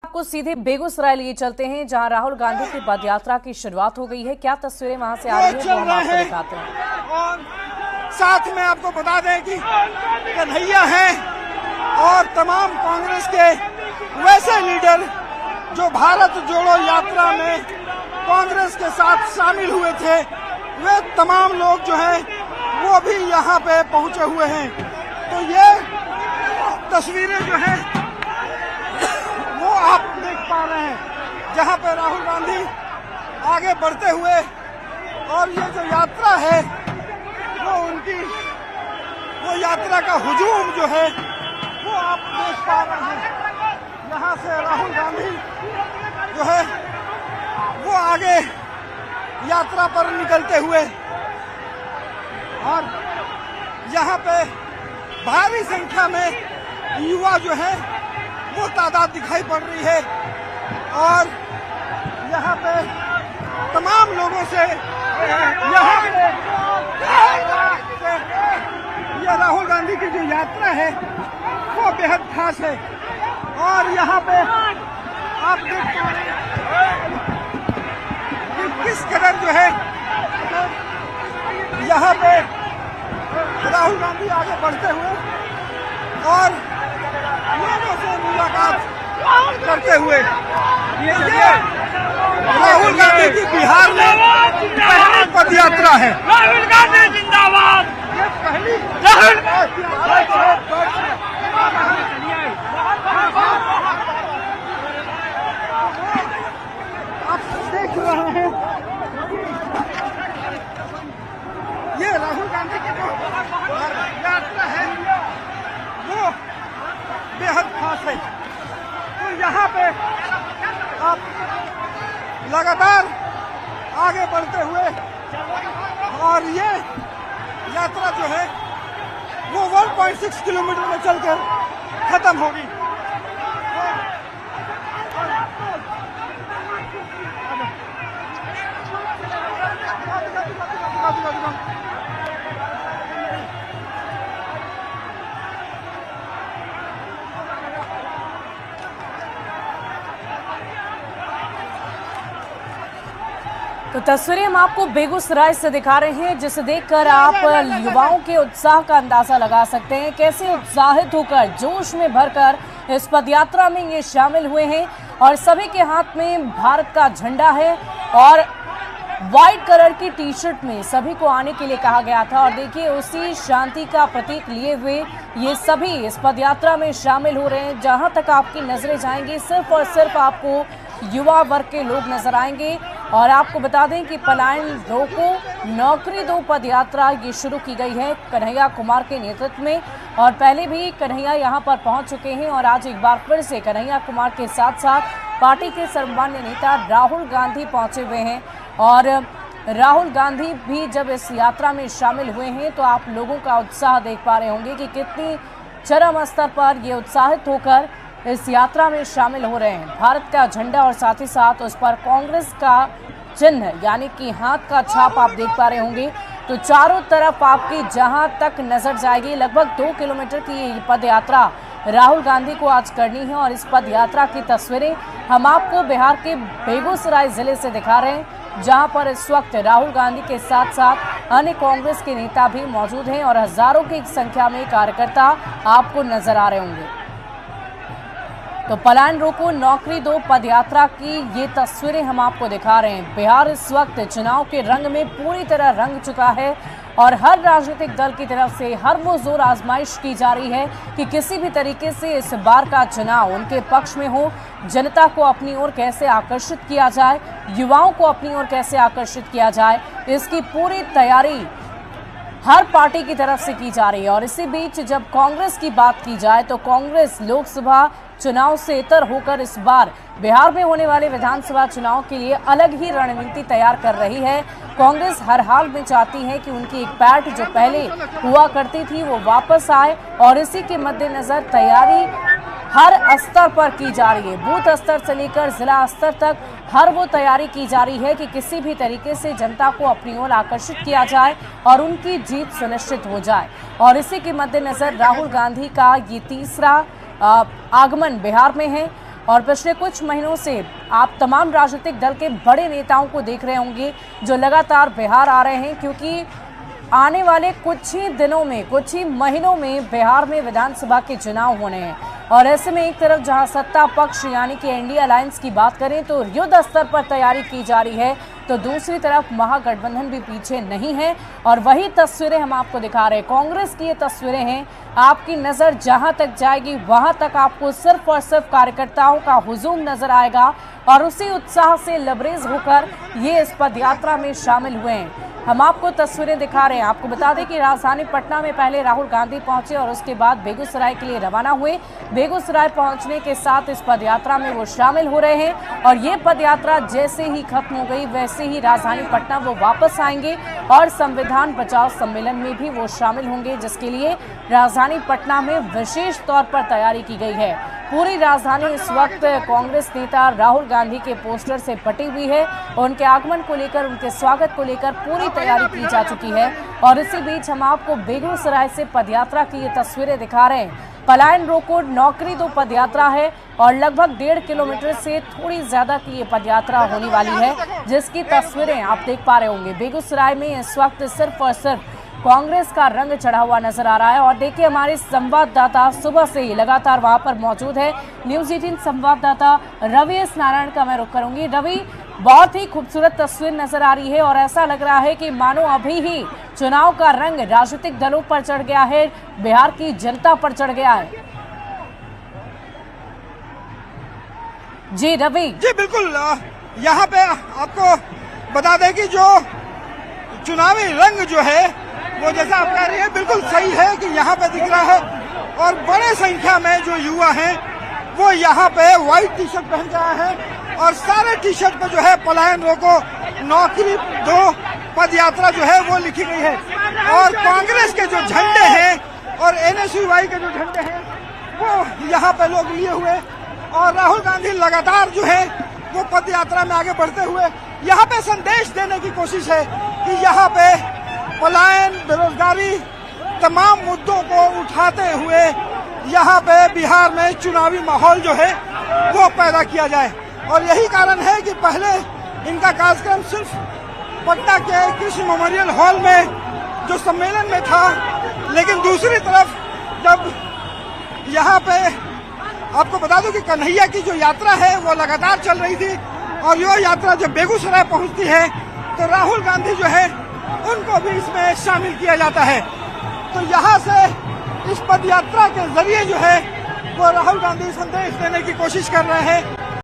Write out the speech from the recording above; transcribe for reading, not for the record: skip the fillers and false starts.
आपको सीधे बेगूसराय लिए चलते हैं, जहां राहुल गांधी की पद यात्रा की शुरुआत हो गई है। क्या तस्वीरें वहां से आ रही है वो हम आपको दिखाते हैं। और साथ में आपको बता दें कि कन्हैया है और तमाम कांग्रेस के वैसे लीडर जो भारत जोड़ो यात्रा में कांग्रेस के साथ शामिल हुए थे, वे तमाम लोग जो है वो भी यहाँ पे पहुंचे हुए हैं। तो ये तस्वीरें जो है वो आप देख पा रहे हैं, जहाँ पे राहुल गांधी आगे बढ़ते हुए, और ये जो यात्रा है वो उनकी वो यात्रा का हुजूम जो है वो आप देख पा रहे हैं। यहाँ से राहुल गांधी जो है वो आगे यात्रा पर निकलते हुए, और यहाँ पे भारी संख्या में युवा जो है वो तादाद दिखाई पड़ रही है। और यहाँ पे तमाम लोगों से यहाँ पे यह राहुल गांधी की जो यात्रा है वो बेहद खास है। और यहाँ पे आप देख पा रहे हैं कि किस कदर जो है यहाँ पे राहुल गांधी आगे बढ़ते हुए और लोगों से मुलाकात करते हुए, ये राहुल गांधी की बिहार में पहली पद यात्रा है। राहुल गांधी जिंदाबाद। ये पहली आप देख रहे हैं, ये राहुल गांधी की जो यात्रा है वो बेहद खास है। तो यहाँ पे आप लगातार आगे बढ़ते हुए, और ये यात्रा जो है वो 1.6 किलोमीटर में चलकर खत्म होगी। तो तस्वीरें हम आपको बेगूसराय से दिखा रहे हैं, जिसे देखकर आप युवाओं के उत्साह का अंदाजा लगा सकते हैं। कैसे उत्साहित होकर जोश में भरकर इस पदयात्रा में ये शामिल हुए हैं, और सभी के हाथ में भारत का झंडा है और व्हाइट कलर की टी शर्ट में सभी को आने के लिए कहा गया था। और देखिए, उसी शांति का प्रतीक लिए हुए ये सभी इस पदयात्रा में शामिल हो रहे हैं। जहां तक आपकी नजरें जाएंगी, सिर्फ और सिर्फ आपको युवा वर्ग के लोग नजर आएंगे। और आपको बता दें कि पलायन रोको नौकरी दो पद यात्रा ये शुरू की गई है कन्हैया कुमार के नेतृत्व में, और पहले भी कन्हैया यहां पर पहुंच चुके हैं। और आज एक बार फिर से कन्हैया कुमार के साथ साथ पार्टी के सर्वमान्य नेता राहुल गांधी पहुंचे हुए हैं। और राहुल गांधी भी जब इस यात्रा में शामिल हुए हैं तो आप लोगों का उत्साह देख पा रहे होंगे कि कितनी चरम स्तर पर ये उत्साहित होकर इस यात्रा में शामिल हो रहे हैं। भारत का झंडा और साथ ही साथ उस पर कांग्रेस का चिन्ह यानी कि हाथ का छाप आप देख पा रहे होंगे। तो चारों तरफ आपकी जहां तक नजर जाएगी, लगभग 2 किलोमीटर की ये पद यात्रा राहुल गांधी को आज करनी है। और इस पद यात्रा की तस्वीरें हम आपको बिहार के बेगूसराय जिले से दिखा रहे हैं, जहां पर इस वक्त राहुल गांधी के साथ साथ अन्य कांग्रेस के नेता भी मौजूद हैं और हजारों की संख्या में कार्यकर्ता आपको नजर आ रहे होंगे। तो पलायन रोको नौकरी दो पदयात्रा की ये तस्वीरें हम आपको दिखा रहे हैं। बिहार इस वक्त चुनाव के रंग में पूरी तरह रंग चुका है, और हर राजनीतिक दल की तरफ से हर वो जोर आजमाइश की जा रही है कि किसी भी तरीके से इस बार का चुनाव उनके पक्ष में हो। जनता को अपनी ओर कैसे आकर्षित किया जाए, युवाओं को अपनी ओर कैसे आकर्षित किया जाए, इसकी पूरी तैयारी हर पार्टी की तरफ से की जा रही है। और इसी बीच जब कांग्रेस की बात की जाए तो कांग्रेस लोकसभा चुनाव से इतर होकर इस बार बिहार में होने वाले विधानसभा चुनाव के लिए अलग ही रणनीति तैयार कर रही है। कांग्रेस हर हाल में चाहती है कि उनकी एक पैठ जो पहले हुआ करती थी वो वापस आए, और इसी के मद्देनजर तैयारी हर स्तर पर की जा रही है। बूथ स्तर से लेकर जिला स्तर तक हर वो तैयारी की जा रही है कि किसी भी तरीके से जनता को अपनी ओर आकर्षित किया जाए और उनकी जीत सुनिश्चित हो जाए। और इसी के मद्देनजर राहुल गांधी का ये तीसरा आगमन बिहार में है और पिछले कुछ महीनों से आप तमाम राजनीतिक दल के बड़े नेताओं को देख रहे होंगे जो लगातार बिहार आ रहे हैं, क्योंकि आने वाले कुछ ही दिनों में, कुछ ही महीनों में बिहार में विधानसभा के चुनाव होने हैं। और ऐसे में एक तरफ जहां सत्ता पक्ष यानी कि एनडीए अलायंस की बात करें तो युद्ध स्तर पर तैयारी की जा रही है, तो दूसरी तरफ महागठबंधन भी पीछे नहीं है। और वही तस्वीरें हम आपको दिखा रहे हैं, कांग्रेस की ये तस्वीरें हैं। आपकी नज़र जहां तक जाएगी वहां तक आपको सिर्फ और सिर्फ कार्यकर्ताओं का हुजूम नजर आएगा और उसी उत्साह से लबरेज होकर ये इस पदयात्रा में शामिल हुए हैं। हम आपको तस्वीरें दिखा रहे हैं। आपको बता दें कि राजधानी पटना में पहले राहुल गांधी पहुंचे और उसके बाद बेगूसराय के लिए रवाना हुए। बेगूसराय पहुंचने के साथ इस पदयात्रा में वो शामिल हो रहे हैं और ये पदयात्रा जैसे ही खत्म हो गई वैसे ही राजधानी पटना वो वापस आएंगे और संविधान बचाओ सम्मेलन में भी वो शामिल होंगे, जिसके लिए राजधानी पटना में विशेष तौर पर तैयारी की गई है। पूरी राजधानी इस वक्त कांग्रेस नेता राहुल गांधी के पोस्टर से पटी हुई है। उनके आगमन को लेकर, उनके स्वागत को लेकर पूरी तैयारी की जा चुकी है। और इसी बीच हम आपको बेगूसराय से पदयात्रा की ये तस्वीरें दिखा रहे हैं। पलायन रोको नौकरी दो पदयात्रा है और लगभग 1.5 किलोमीटर से थोड़ी ज्यादा की ये पदयात्रा होने वाली है, जिसकी तस्वीरें आप देख पा रहे होंगे। बेगूसराय में इस वक्त सिर्फ और सिर्फ कांग्रेस का रंग चढ़ा हुआ नजर आ रहा है। और देखिए हमारे संवाददाता सुबह से ही लगातार वहां पर मौजूद है। न्यूज़ 18 संवाददाता रवि एस नारायण का मैं रुख करूंगी। रवि, बहुत ही खूबसूरत तस्वीर नजर आ रही है और ऐसा लग रहा है कि मानो अभी ही चुनाव का रंग राजनीतिक दलों पर चढ़ गया है, बिहार की जनता पर चढ़ गया है। जी रवि। जी बिल्कुल, यहाँ पे आपको बता दें कि जो चुनावी रंग जो है वो जैसा आप कह रही है बिल्कुल सही है कि यहाँ पे दिख रहा है। और बड़े संख्या में जो युवा हैं वो यहाँ पे व्हाइट टी शर्ट पहन रहा है और सारे टी शर्ट पे जो है पलायन रोको नौकरी दो पदयात्रा जो है वो लिखी गई है। और कांग्रेस के जो झंडे हैं और एनएसयूआई के जो झंडे हैं वो यहाँ पे लोग लिए हुए और राहुल गांधी लगातार जो है वो पदयात्रा में आगे बढ़ते हुए यहाँ पे संदेश देने की कोशिश है कि यहाँ पे पलायन, बेरोजगारी, तमाम मुद्दों को उठाते हुए यहाँ पे बिहार में चुनावी माहौल जो है वो पैदा किया जाए। और यही कारण है कि पहले इनका कार्यक्रम सिर्फ पटना के कृषि मेमोरियल हॉल में जो सम्मेलन में था, लेकिन दूसरी तरफ जब यहाँ पे आपको बता दूं कि कन्हैया की जो यात्रा है वो लगातार चल रही थी और ये यात्रा जब बेगूसराय पहुंचती है तो राहुल गांधी जो है उनको भी इसमें शामिल किया जाता है। तो यहाँ से इस पदयात्रा के जरिए जो है वो राहुल गांधी संदेश देने की कोशिश कर रहे हैं